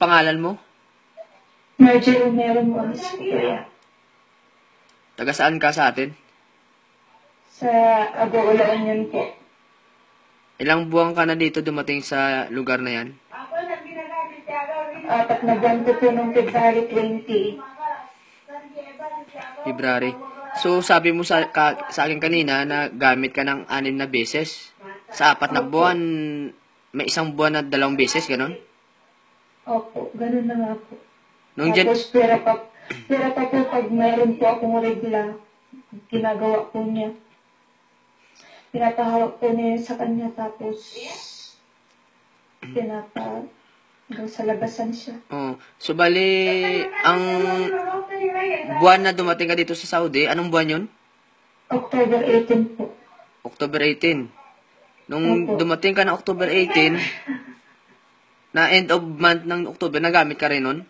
pangalan mo? Marjorie Meron Mons, kuya. Taga saan ka sa atin? Sa Agoolaan yan po. Ilang buwan ka na dito dumating sa lugar na yan? 4 na buwan po nung February 20. February. So, sabi mo sa akin kanina na gamit ka ng 6 na beses. Sa 4 na buwan, may 1 buwan na 2 beses, gano'n? Opo, ganun na nga po. Nung Tapos pera pa po pag mayroon po akong regla, ginagawa po niya. Pinapahawak po niya sa kanya, tapos hanggang sa labasan siya. Oh, so bali, ang buwan na dumating ka dito sa Saudi, anong buwan yun? October 18 po. October 18. Nung Opo. dumating ka na October 18, na end of month ng October, nagamit ka rin nun?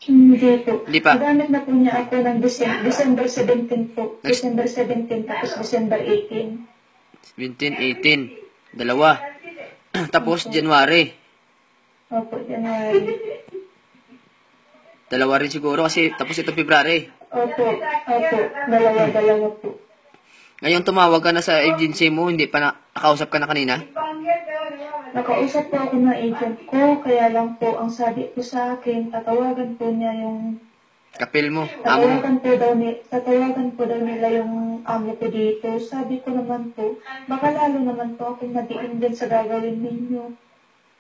Hindi po. Hindi pa? Nagamit na po niya ako ng December 17 po. December 17, tapos December 18. 17, 18. Dalawa. Tapos January. Opo, January. Dalawa rin siguro kasi tapos ito February. Opo, dalawa po. Ngayon tumawag ka na sa agency mo, hindi pa nakausap ka na kanina? Nakausap po ako ng agent ko, kaya lang po ang sabi po sa akin, tatawagan po niya yung... Kapil mo, amo mo. Tatawagan po daw nila yung amo ko dito. Sabi ko naman po, baka lalo naman po ako madiin din sa gagawin ninyo.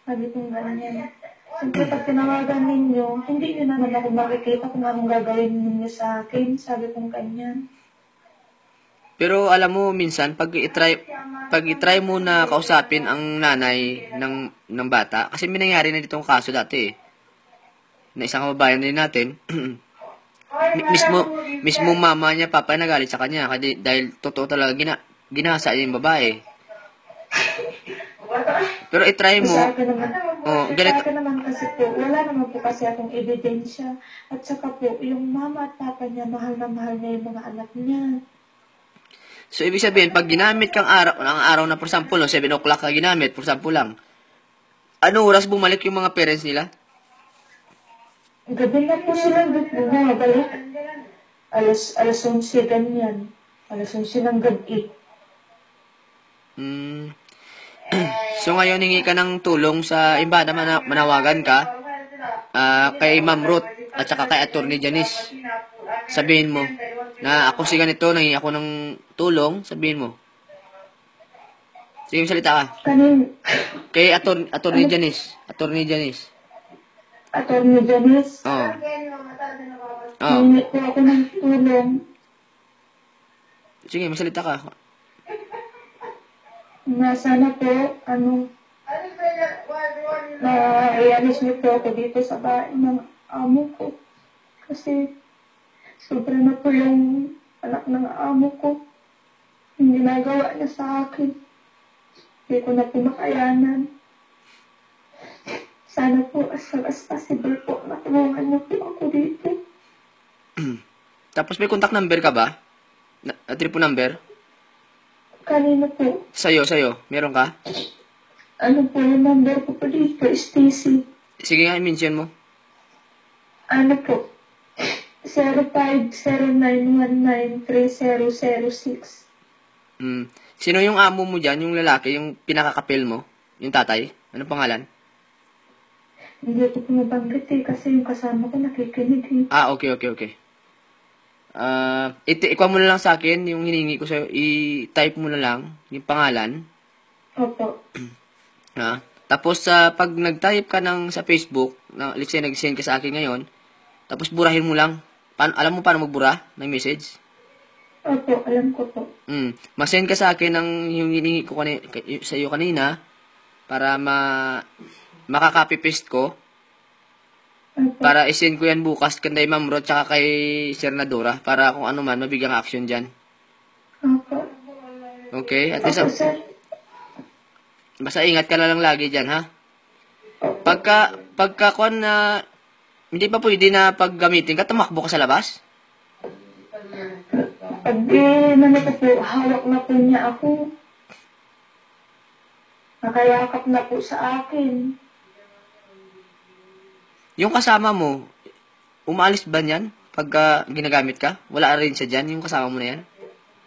Sabi ko ganyan. Siyempre pag tinawagan ninyo, hindi nyo naman ako makikita kung anong gagawin ninyo sa akin. Sabi ko ganyan. Pero alam mo, minsan, pag i-try mo na kausapin ang nanay ng bata, kasi may nangyari na ditong kaso dati eh, na isang kababayan din natin, mismo mama niya, papa nagalit sa kanya, kasi dahil totoo talaga ginasa niya yung babae. Pero i-try mo, Sa akin naman, ganito. sa akin naman kasi po, wala naman po kasi akong ebidensya. At saka po, yung mama at papa niya, mahal na mahal niya yung mga anak niya. So, ibig sabihin, pag ginamit kang araw na, for example, 7 o'clock ka ginamit, for example lang, ano oras bumalik yung mga parents nila? Gabi na po sila bumabalik. Alas 11 ganyan. Alas 11 ng gabi. So, ngayon, hingi ka ng tulong sa iba na manawagan ka kay Ma'am Ruth at saka kay Attorney Janice. Sabihin mo na ako si ganito, nangingi ako ng tulong, sabihin mo. Sige, salita ka. Kay Attorney Janice. Attorney Janice. Attorney Janice? Oo. Hingi po ako ng tulong. Sige, masalita ka. Na sana po, i-alis niyo po ako dito sa bahay ng amo ko. Kasi, sobra na po yung anak ng amo ko. Yung ginagawa niya sa akin. Hindi ko na po makayanan. Sana po, as soon as possible po, matulungan niyo po ako dito. Tapos may contact number ka ba? Tripo number? Kanino po? Sa'yo. Meron ka? Ano po yung number ko po dito? Stacy. Sige nga, i-mention mo. Ano po? 0509193006. Sino yung amo mo dyan? Yung lalaki? Yung pinakakapil mo? Yung tatay? Anong pangalan? Hindi ko pumabanggit kasi yung kasama ko nakikinig eh. Okay. Ikuha mo na lang sa akin yung hiningi ko sa'yo. I-type mo na lang yung pangalan. Opo. Tapos, pag nag-type ka sa Facebook, let's say nag-send ka sa akin ngayon, tapos burahin mo lang. Alam mo paano magbura ng message? Opo, alam ko po. Masend ka sa akin yung hiningi ko sa iyo kanina para makaka-copy-paste ko. Opo. Para isend ko yan bukas kay Ma'am Rod tsaka kay Sir Nadora para kung ano man mabigyan action dyan. Opo. Okay? At Opo, least, sir. basta ingat ka na lang lagi dyan, ha? Pagka kung hindi pa pwede na paggamitin ka, tumakbo ka sa labas? Pag po, hawak na po niya ako. Nakayakap na po sa akin. Yung kasama mo, umaalis ba niyan pagka ginagamit ka? Wala rin siya dyan, yung kasama mo na yan?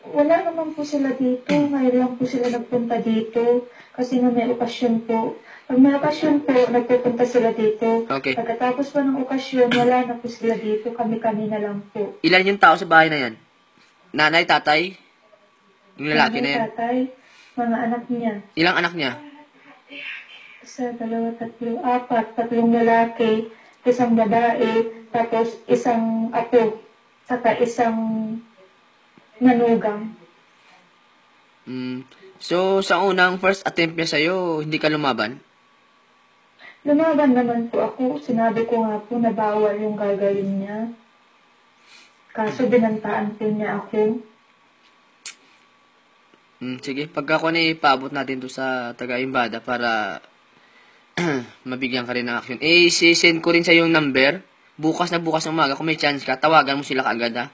Wala naman po sila dito. Ngayon lang po sila nagpunta dito. Kasi nga may okasyon po. Pag may okasyon po, nagpupunta sila dito. Okay. Pagkatapos po ng okasyon, wala na po sila dito. Kami-kami na lang po. Ilan yung tao sa bahay na yan? Nanay, tatay? Yung lalaki na yan? Tatay, mga anak niya. Ilang anak niya? Isa, dalawa, tatlo, apat. Tatlong lalaki, isang babae, tapos isang apo, saka isang manugang. So, sa unang first attempt niya sa'yo, hindi ka lumaban? Lumaban naman po ako. Sinabi ko nga po na bawal yung gagawin niya. Kaso binantaan po niya ako. Sige, pagka ako na ipaabot natin to sa taga-imbada para mabigyan ka rin ng action. Si-send ko rin sa yung number. Bukas na bukas ng umaga, kung may chance ka, tawagan mo sila kaagad ha.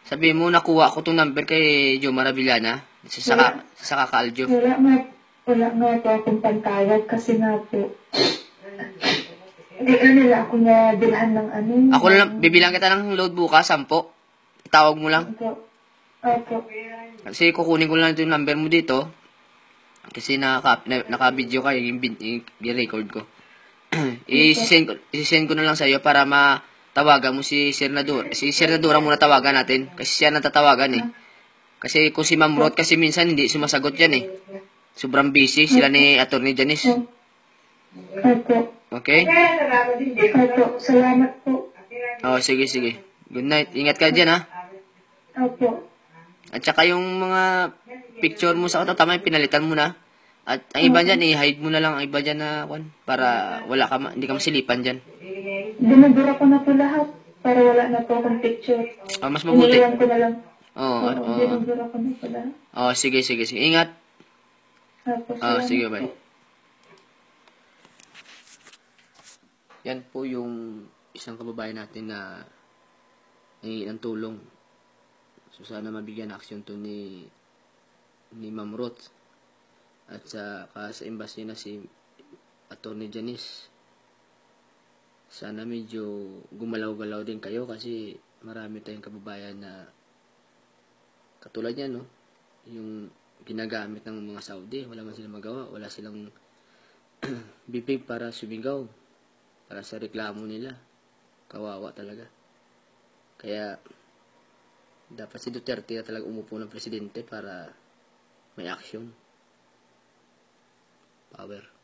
Sabihin mo, nakuha ko tong number kay Joe Maravillana. Sa Kaaljo. Wala nga po akong pantawag kasi nga po. Hindi ka nila ako na bilhan ng ano. Ako lang, bibilang kita ng load bukas, 10. Tawag mo lang. Opo. Kasi kukunin ko lang ito yung number mo dito. Kasi naka-video ka, yung record ko. Isisend ko na lang sa'yo para matawagan mo si Senador. Si Senadora muna tawagan natin. Kasi siya natatawagan eh. Kasi kung si Ma'am Roth, kasi minsan hindi sumasagot yan eh. Sobrang busy sila ni Atty. Janice. Opo. Okay? Opo. Salamat po. Oh, sige. Good night. Ingat ka dyan ha. Opo. At saka yung mga picture mo sa auto, tama yung pinalitan mo na. At ang iba dyan, i-hide mo na lang ang iba dyan na, para hindi ka masilipan dyan. Dinadura ko na po lahat para wala na po akong picture. Mas mabuti. Iniiwan ko na lang. Oo. Dinadura ko na po lahat. Sige. Ingat. Opo, salamat Sige, bye. po. Yan po yung isang kababayan natin na nangingi ng tulong. So, sana mabigyan ng aksyon to ni Ma'am Roth. At sa embassy na si Atty. Janice. Sana medyo gumalaw-galaw din kayo kasi marami tayong kababayan na katulad niya, no? Yung ginagamit ng mga Saudi. Wala man silang magawa. Wala silang bibig para sumigaw. Para sa reklamo nila. Kawawa talaga. Kaya dapat si Duterte na talaga umupo ng presidente para may action. Power.